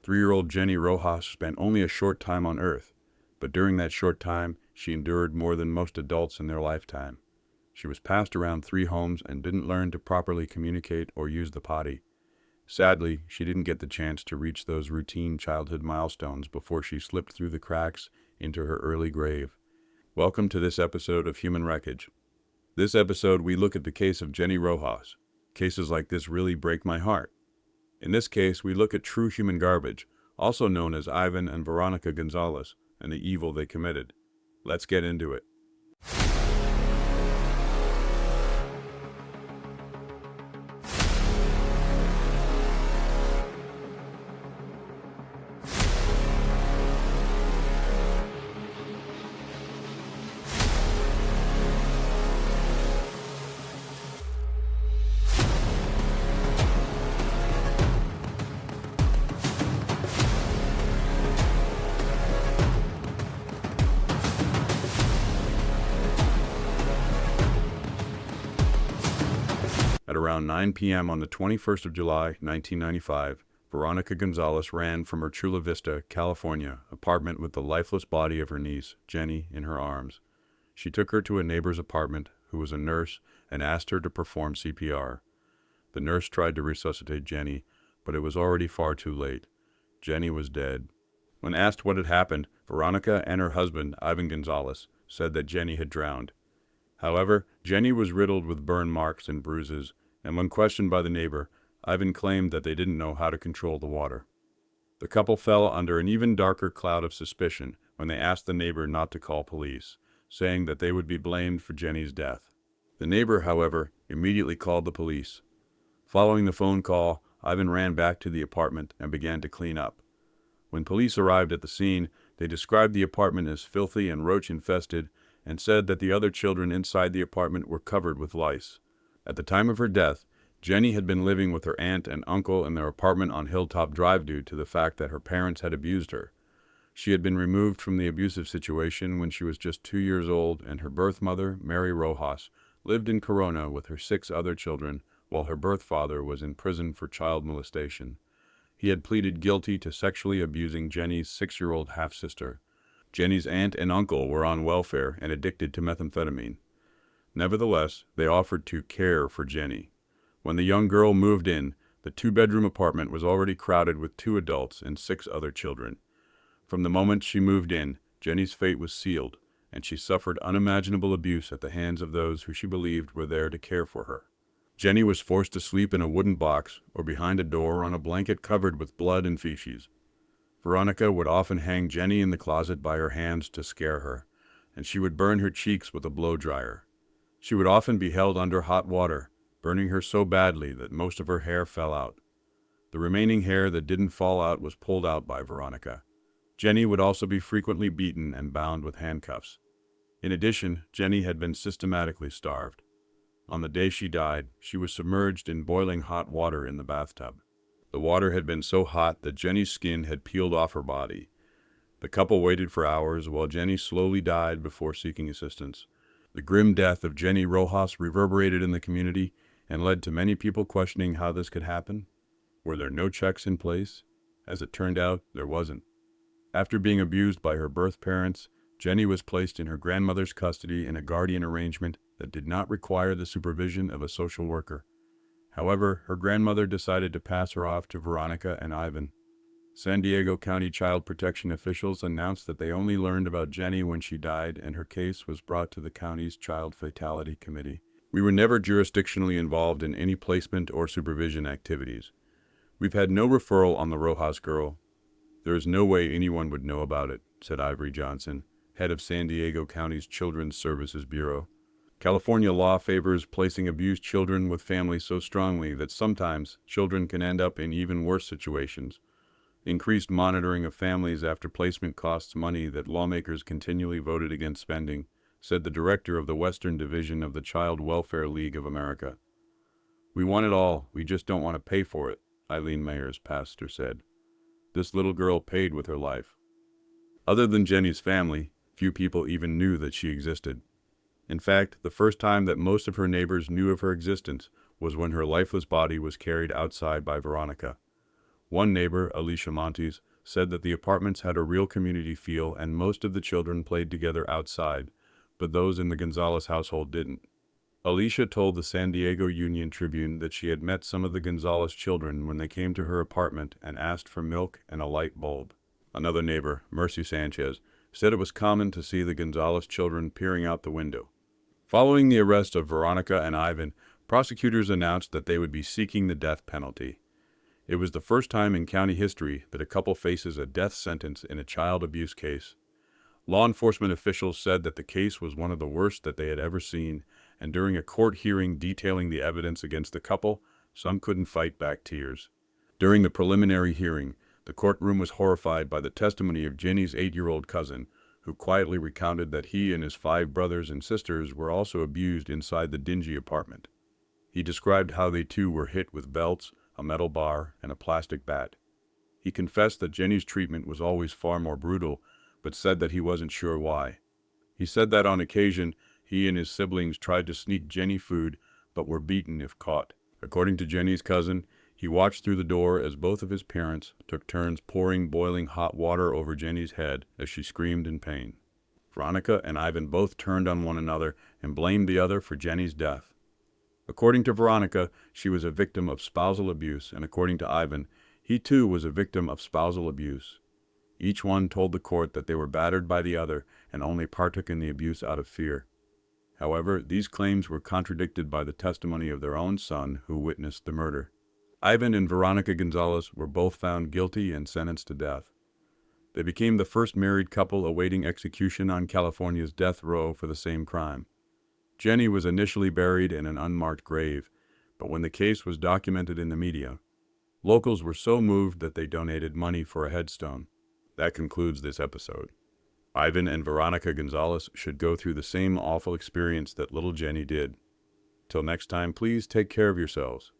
3-year-old Genny Rojas spent only a short time on Earth, but during that short time, she endured more than most adults in their lifetime. She was passed around 3 homes and didn't learn to properly communicate or use the potty. Sadly, she didn't get the chance to reach those routine childhood milestones before she slipped through the cracks into her early grave. Welcome to this episode of Human Wreckage. This episode, we look at the case of Genny Rojas. Cases like this really break my heart. In this case, we look at true human garbage, also known as Ivan and Veronica Gonzalez, and the evil they committed. Let's get into it. At around 9 p.m. on the 21st of July, 1995, Veronica Gonzalez ran from her Chula Vista, California, apartment with the lifeless body of her niece, Genny, in her arms. She took her to a neighbor's apartment, who was a nurse, and asked her to perform CPR. The nurse tried to resuscitate Genny, but it was already far too late. Genny was dead. When asked what had happened, Veronica and her husband, Ivan Gonzalez, said that Genny had drowned. However, Genny was riddled with burn marks and bruises, and when questioned by the neighbor, Ivan claimed that they didn't know how to control the water. The couple fell under an even darker cloud of suspicion when they asked the neighbor not to call police, saying that they would be blamed for Genny's death. The neighbor, however, immediately called the police. Following the phone call, Ivan ran back to the apartment and began to clean up. When police arrived at the scene, they described the apartment as filthy and roach-infested and said that the other children inside the apartment were covered with lice. At the time of her death, Genny had been living with her aunt and uncle in their apartment on Hilltop Drive due to the fact that her parents had abused her. She had been removed from the abusive situation when she was just 2 years old, and her birth mother, Mary Rojas, lived in Corona with her 6 other children, while her birth father was in prison for child molestation. He had pleaded guilty to sexually abusing Genny's 6-year-old half-sister. Genny's aunt and uncle were on welfare and addicted to methamphetamine. Nevertheless, they offered to care for Genny. When the young girl moved in, the 2-bedroom apartment was already crowded with 2 adults and 6 other children. From the moment she moved in, Genny's fate was sealed, and she suffered unimaginable abuse at the hands of those who she believed were there to care for her. Genny was forced to sleep in a wooden box or behind a door on a blanket covered with blood and feces. Veronica would often hang Genny in the closet by her hands to scare her, and she would burn her cheeks with a blow dryer. She would often be held under hot water, burning her so badly that most of her hair fell out. The remaining hair that didn't fall out was pulled out by Veronica. Genny would also be frequently beaten and bound with handcuffs. In addition, Genny had been systematically starved. On the day she died, she was submerged in boiling hot water in the bathtub. The water had been so hot that Genny's skin had peeled off her body. The couple waited for hours while Genny slowly died before seeking assistance. The grim death of Genny Rojas reverberated in the community and led to many people questioning how this could happen. Were there no checks in place? As it turned out, there wasn't. After being abused by her birth parents, Genny was placed in her grandmother's custody in a guardian arrangement that did not require the supervision of a social worker. However, her grandmother decided to pass her off to Veronica and Ivan. San Diego County Child Protection officials announced that they only learned about Genny when she died, and her case was brought to the county's Child Fatality Committee. We were never jurisdictionally involved in any placement or supervision activities. We've had no referral on the Rojas girl. There is no way anyone would know about it, said Ivory Johnson, head of San Diego County's Children's Services Bureau. California law favors placing abused children with families so strongly that sometimes children can end up in even worse situations. Increased monitoring of families after placement costs money that lawmakers continually voted against spending, said the director of the Western Division of the Child Welfare League of America. We want it all, we just don't want to pay for it, Eileen Mayers, pastor, said. This little girl paid with her life. Other than Genny's family, few people even knew that she existed. In fact, the first time that most of her neighbors knew of her existence was when her lifeless body was carried outside by Veronica. One neighbor, Alicia Montes, said that the apartments had a real community feel and most of the children played together outside, but those in the Gonzalez household didn't. Alicia told the San Diego Union Tribune that she had met some of the Gonzalez children when they came to her apartment and asked for milk and a light bulb. Another neighbor, Mercy Sanchez, said it was common to see the Gonzalez children peering out the window. Following the arrest of Veronica and Ivan, prosecutors announced that they would be seeking the death penalty. It was the first time in county history that a couple faces a death sentence in a child abuse case. Law enforcement officials said that the case was one of the worst that they had ever seen, and during a court hearing detailing the evidence against the couple, some couldn't fight back tears. During the preliminary hearing, the courtroom was horrified by the testimony of Genny's 8-year-old cousin, who quietly recounted that he and his 5 brothers and sisters were also abused inside the dingy apartment. He described how they too were hit with belts, a metal bar, and a plastic bat. He confessed that Genny's treatment was always far more brutal, but said that he wasn't sure why. He said that on occasion, he and his siblings tried to sneak Genny food, but were beaten if caught. According to Genny's cousin, he watched through the door as both of his parents took turns pouring boiling hot water over Genny's head as she screamed in pain. Veronica and Ivan both turned on one another and blamed the other for Genny's death. According to Veronica, she was a victim of spousal abuse, and according to Ivan, he too was a victim of spousal abuse. Each one told the court that they were battered by the other and only partook in the abuse out of fear. However, these claims were contradicted by the testimony of their own son, who witnessed the murder. Ivan and Veronica Gonzalez were both found guilty and sentenced to death. They became the first married couple awaiting execution on California's death row for the same crime. Genny was initially buried in an unmarked grave, but when the case was documented in the media, locals were so moved that they donated money for a headstone. That concludes this episode. Ivan and Veronica Gonzalez should go through the same awful experience that little Genny did. Till next time, please take care of yourselves.